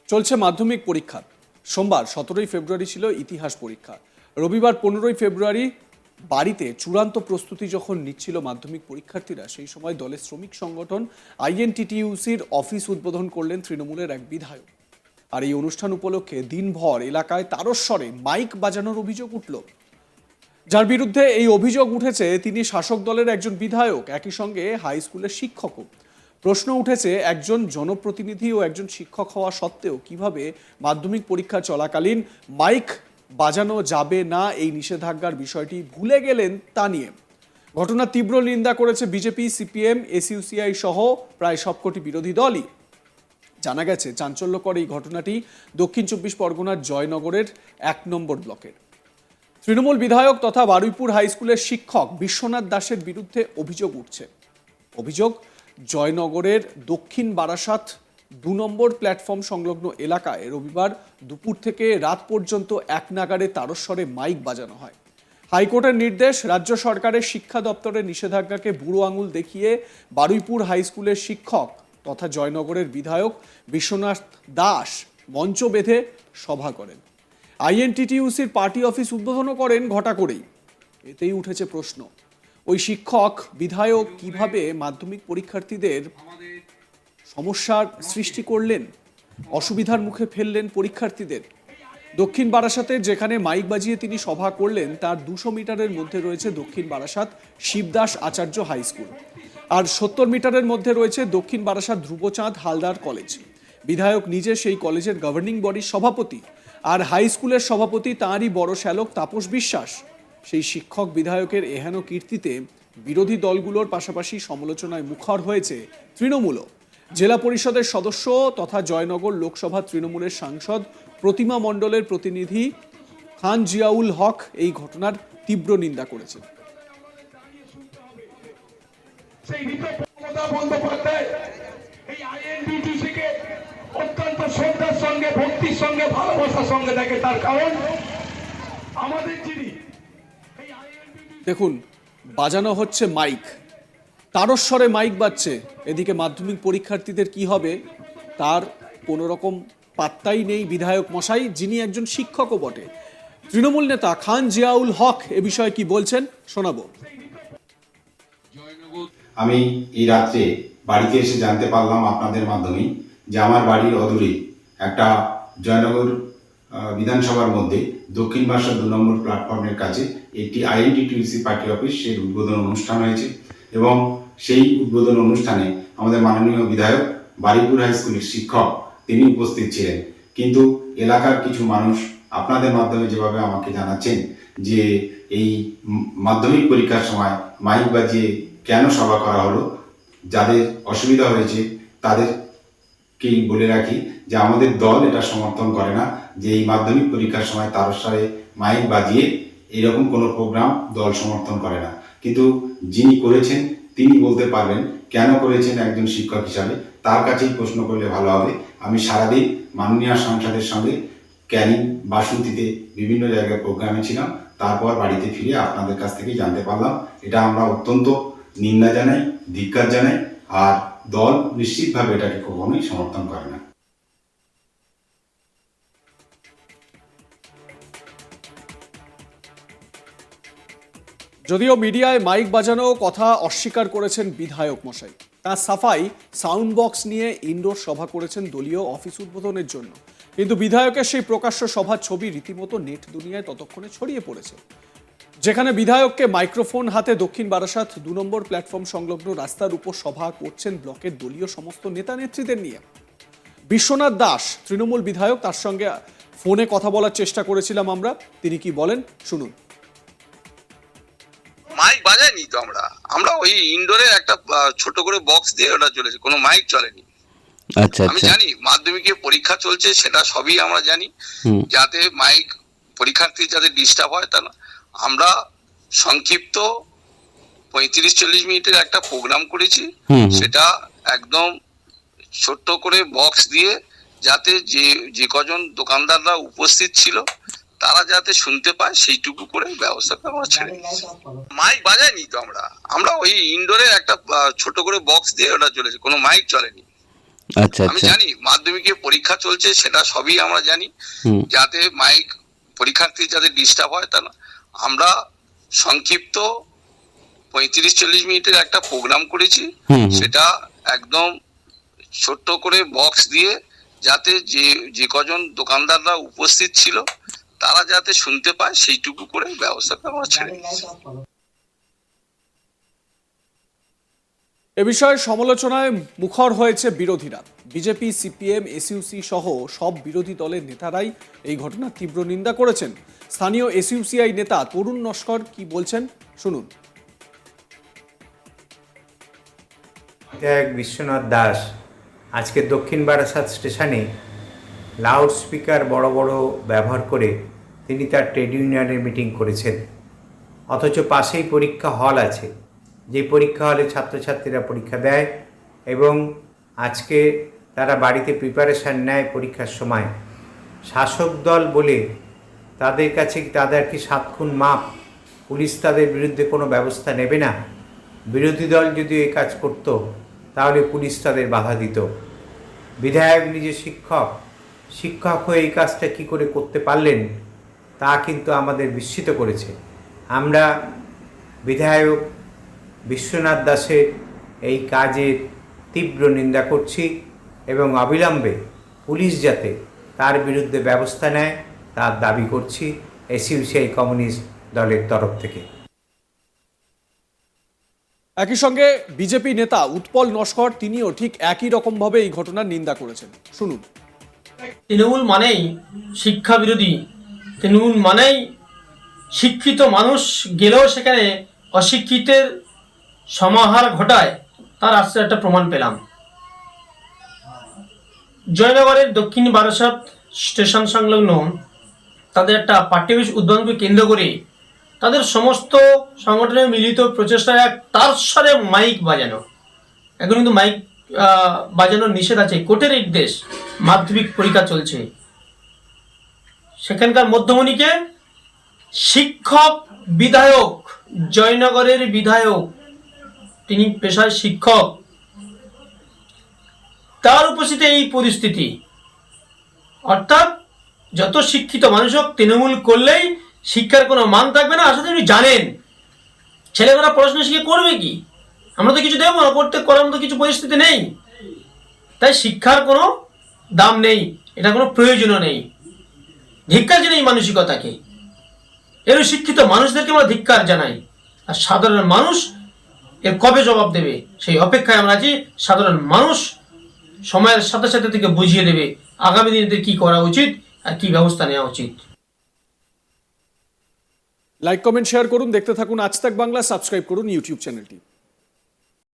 চলছে মাধ্যমিক পরীক্ষা। সোমবার 17ই ফেব্রুয়ারি ছিল ইতিহাস পরীক্ষা। রবিবার 15ই ফেব্রুয়ারি বাড়িতে চূড়ান্ত প্রস্তুতি যখন নিচ্ছিল মাধ্যমিক পরীক্ষার্থীরা, সেই সময় দলের শ্রমিক সংগঠন আইএনটিটিইউসির অফিস উদ্বোধন করলেন তৃণমূলের এক বিধায়ক। আর এই অনুষ্ঠান উপলক্ষে দিনভর এলাকায় তারস্বরে মাইক বাজানোর অভিযোগ উঠল। যার বিরুদ্ধে এই অভিযোগ উঠেছে তিনি শাসক দলের একজন বিধায়ক, একই সঙ্গে হাই স্কুলের শিক্ষকও। প্রশ্ন উঠেছে, একজন জনপ্রতিনিধি ও একজন শিক্ষক হওয়া সত্ত্বেও কিভাবে মাধ্যমিক পরীক্ষা চলাকালীন মাইক বাজানো যাবে না এই নিষেধাজ্ঞার বিষয়টি ভুলে গেলেন তা নিয়ে। ঘটনার তীব্র নিন্দা করেছে বিজেপি, সিপিএম, এসইউসিআই সহ প্রায় সবকটি বিরোধী দলই। জানা গেছে, চাঞ্চল্যকর এই ঘটনাটি দক্ষিণ 24 পরগনার জয়নগরের 1 নম্বর ব্লকের। তৃণমূল বিধায়ক তথা বারুইপুর হাই স্কুলের শিক্ষক বিশ্বনাথ দাসের বিরুদ্ধে অভিযোগ উঠছে। অভিযোগ, জয়নগরের দক্ষিণ বারাসাত 2 নম্বর প্ল্যাটফর্ম সংলগ্ন এলাকায় রবিবার দুপুর থেকে রাত পর্যন্ত এক নাগাড়ে তারস্বরে মাইক বাজানো হয়। হাইকোর্টের নির্দেশ, রাজ্য সরকারের শিক্ষা দপ্তরের নিষেধাজ্ঞাকে বুড়ো আঙুল দেখিয়ে বারুইপুর হাই স্কুলের শিক্ষক তথা জয়নগরের বিধায়ক বিশ্বনাথ দাস মঞ্চ বেঁধে সভা করেন। আইএনটিটিইউসির পার্টি অফিস উদ্বোধনও করেন ঘটা করেই। এতেই উঠেছে প্রশ্ন, ওই শিক্ষক বিধায়ক কিভাবে মাধ্যমিক পরীক্ষার্থীদের সমস্যার সৃষ্টি করলেন, অসুবিধার মুখে ফেললেন পরীক্ষার্থীদের। দক্ষিণ বারাসাতের যেখানে মাইক বাজিয়ে তিনি সভা করলেন তার 200 মিটারের মধ্যে রয়েছে দক্ষিণ বারাসাত শিবদাস আচার্য হাই স্কুল, আর 70 মিটারের মধ্যে রয়েছে দক্ষিণ বারাসাত ধ্রুবচাঁদ হালদার কলেজ। বিধায়ক নিজে সেই কলেজের গভর্নিং বডির সভাপতি, আর হাই স্কুলের সভাপতি তাঁরই বড় শ্যালক তাপস বিশ্বাস। সেই শিক্ষক বিধায়কের এহেন কীর্তিতে বিরোধী দলগুলোর পাশাপাশি সমালোচনায় মুখর হয়েছে তৃণমূলও। জেলা পরিষদের সদস্য তথা জয়নগর লোকসভা তৃণমূলের সাংসদ প্রতিমা মণ্ডলের প্রতিনিধি খান জিয়াউল হক এই ঘটনার তীব্র নিন্দা করেছেন। অত্যন্ত শ্রদ্ধার সঙ্গে, ভক্তির সঙ্গে, ভালোবাসার সঙ্গে দেখে, তার কারণ আমাদের যিনি দেখুন, বাজানো হচ্ছে মাইক, তারস্বরে মাইক বাজছে। এদিকে মাধ্যমিক পরীক্ষার্থীদের কি হবে তার কোনো রকম পাত্তাই নেই বিধায়ক মশাই, যিনি একজন শিক্ষকও বটে। তৃণমূল নেতা খান জিয়াউল হক এ বিষয়ে কি বলছেন শোনাবো। আমি এই রাত্রে বাড়িতে এসে জানতে পারলাম আপনাদের মাধ্যমে যে আমার বাড়ির অদূরে একটা জয়নগর বিধানসভার মধ্যে দক্ষিণ বারাসাত 2 নম্বর প্ল্যাটফর্মের কাছে একটি আইএনটিটিইউসি পার্টি অফিস সেই উদ্বোধন অনুষ্ঠান হয়েছে, এবং সেই উদ্বোধন অনুষ্ঠানে আমাদের মাননীয় বিধায়ক বারুইপুর হাই স্কুলের শিক্ষক তিনি উপস্থিত ছিলেন। কিন্তু এলাকার কিছু মানুষ আপনাদের মাধ্যমে যেভাবে আমাকে জানাচ্ছেন যে এই মাধ্যমিক পরীক্ষার সময় মাইক বাজিয়ে কেন সভা করা হলো, যাদের অসুবিধা হয়েছে তাদেরকেই বলে রাখি যে আমাদের দল এটা সমর্থন করে না যে এই মাধ্যমিক পরীক্ষার সময় তারস্বরে মাইক বাজিয়ে এরকম কোনো প্রোগ্রাম দল সমর্থন করে না। কিন্তু যিনি করেছেন তিনি বলতে পারবেন কেন করেছেন, একজন শিক্ষক হিসাবে তার কাছেই প্রশ্ন করলে ভালো হবে। আমি সারাদিন মাননীয় সাংসদের সঙ্গে ক্যানিং বাসন্তীতে বিভিন্ন জায়গায় প্রোগ্রামে ছিলাম, তারপর বাড়িতে ফিরে আপনাদের কাছ থেকে জানতে পারলাম। এটা আমরা অত্যন্ত নিন্দা জানাই, ধিক্কার জানাই, আর দল নিশ্চিতভাবে এটাকে কখনোই সমর্থন করে না। যদিও মিডিয়ায় মাইক বাজানো কথা অস্বীকার করেছেন বিধায়ক মশাই, তার সাফাই সাউন্ড বক্স নিয়ে ইনডোর সভা করেছেন দলীয় অফিস উদ্বোধনের জন্য। কিন্তু বিধায়কের সেই প্রকাশ্য সভার ছবি রীতিমতো নেট দুনিয়ায় ততক্ষণে ছড়িয়ে পড়েছে, যেখানে বিধায়ককে মাইক্রোফোন হাতে দক্ষিণ বারাসাত 2 নম্বর প্ল্যাটফর্ম সংলগ্ন রাস্তার উপর সভা করছেন ব্লকের দলীয় সমস্ত নেতা নেত্রীদের নিয়ে। বিশ্বনাথ দাস তৃণমূল বিধায়ক, তার সঙ্গে ফোনে কথা বলার চেষ্টা করেছিলাম আমরা। তিনি কি বলেন শুনুন। মাইক বাজাইনি তো আমরা ওই ইনডোরে একটা ছোট করে বক্স দিয়ে ওটা চলেছে, কোনো মাইক চলেনি। আচ্ছা, আমি জানি মাধ্যমিকের পরীক্ষা চলছে, সেটা সবই আমরা জানি, যাতে মাইক পরীক্ষার্থী যাতে ডিস্টার্ব হয় তা না। আমরা সংক্ষিপ্ত 35-40 মিনিটের একটা প্রোগ্রাম করেছি, সেটা একদম ছোট্ট করে বক্স দিয়ে, যাতে যে কজন দোকানদাররা উপস্থিত ছিল তারা যাতে শুনতে পায় সেইটুকু করে ব্যবস্থাটা আমরা ছেড়ে দিয়েছি। মাইক বাজাইনি তো আমরা ওই ইনডোরে একটা ছোট করে বক্স দিয়ে ওটা চলেছে, কোনো মাইক চলেনি। আচ্ছা আমি আচ্ছা। জানি মাধ্যমিকে পরীক্ষা চলছে, সেটা সবই আমরা জানি, যাতে মাইক পরীক্ষার্থী যাতে ডিস্টার্ব হয় তা না। আমরা সংক্ষিপ্ত 35-40 মিনিটের একটা প্রোগ্রাম করেছি, সেটা একদম ছোট্ট করে বক্স দিয়ে, যাতে যে কজন দোকানদাররা উপস্থিত ছিল তারা যাতে শুনতে পায় সেইটুকু করে ব্যবস্থাটা আমরা ছেড়ে দিয়েছি। এ বিষয়ে সমালোচনায় মুখর হয়েছে বিরোধীরা। বিজেপি, সিপিএম, এসইউসি সহ সব বিরোধী দলের নেতারাই এই ঘটনার তীব্র নিন্দা করেছেন। স্থানীয় এসইউসিআই নেতা তরুণ নস্কর কি বলছেন শুনুন। বিধায়ক বিশ্বনাথ দাস আজকে দক্ষিণ বারাসাত স্টেশনে লাউড স্পিকার বড় বড় ব্যবহার করে তিনি তার ট্রেড ইউনিয়নের মিটিং করেছেন, অথচ পাশেই পরীক্ষা হল আছে, যে পরীক্ষা হলে ছাত্রছাত্রীরা পরীক্ষা দেয় এবং আজকে তারা বাড়িতে প্রিপারেশান নেয় পরীক্ষার সময়। শাসক দল বলে তাদের কাছে তাদের কি 7 খুন মাপ, পুলিশ তাদের বিরুদ্ধে কোনো ব্যবস্থা নেবে না? বিরোধী দল যদি এই কাজ করত তাহলে পুলিশ তাদের বাধা দিত। বিধায়ক নিজে শিক্ষক হয়ে এই কাজটা কী করে করতে পারলেন তা কিন্তু আমাদের বিস্মিত করেছে। আমরা বিধায়ক বিশ্বনাথ দাসের এই কাজের তীব্র নিন্দা করছি এবং অবিলম্বে পুলিশ যাতে তার বিরুদ্ধে ব্যবস্থা নেয় তার দাবি করছি এসইউসিআই কমিউনিস্ট দলের তরফ থেকে। একই সঙ্গে বিজেপি নেতা উৎপল নস্কর তিনিও ঠিক একই রকমভাবে এই ঘটনার নিন্দা করেছেন, শুনুন। তৃণমূল মানেই শিক্ষা বিরোধী, তৃণমূল মানেই শিক্ষিত মানুষ গেলেও সেখানে অশিক্ষিতের সমাহার ঘটায়, তার আজকে একটা প্রমাণ পেলাম। জয়নগরের দক্ষিণ বারাসাত স্টেশন সংলগ্ন তাদের একটা পাঠ্যবই উদ্বোধনকে কেন্দ্র করে তাদের সমস্ত সংগঠনের মিলিত প্রচেষ্টায় এক তারস্বরে মাইক বাজানো। এখন কিন্তু মাইক বাজানোর নিষেধ আছে, কোর্টের নির্দেশ, মাধ্যমিক পরীক্ষা চলছে। সেখানকার মধ্যমণিকে শিক্ষক বিধায়ক, জয়নগরের বিধায়ক, তিনি পেশায় শিক্ষক, তার উপস্থিতিতে এই পরিস্থিতি। অর্থাৎ যত শিক্ষিত মানুষ হোক, তৃণমূল করলেই শিক্ষার কোনো মান থাকবে না। আসলে আপনি জানেন ছেলেমেয়েরা পড়াশোনা শিখে করবে কি? আমরা তো কিছু দেবো না, করতে করার মতো কিছু পরিস্থিতি নেই। তাই শিক্ষার কোনো দাম নেই, এটা কোনো প্রয়োজনও নেই। ধিক্কার জানাই এই মানসিকতাকে, এর শিক্ষিত মানুষদেরকে আমরা ধিক্কার জানাই। আর সাধারণ মানুষ এর কবে জবাব দেবে সেই অপেক্ষায় আমরা আছি। সাধারণ মানুষ সময়ের সাথে সাথে থেকে বুঝিয়ে দেবে আগামী দিনে কি করা উচিত আর কি ব্যবস্থা নেওয়া উচিত। লাইক, কমেন্ট, শেয়ার করুন, দেখতে থাকুন আজ তাক বাংলা, সাবস্ক্রাইব করুন ইউটিউব চ্যানেলটি।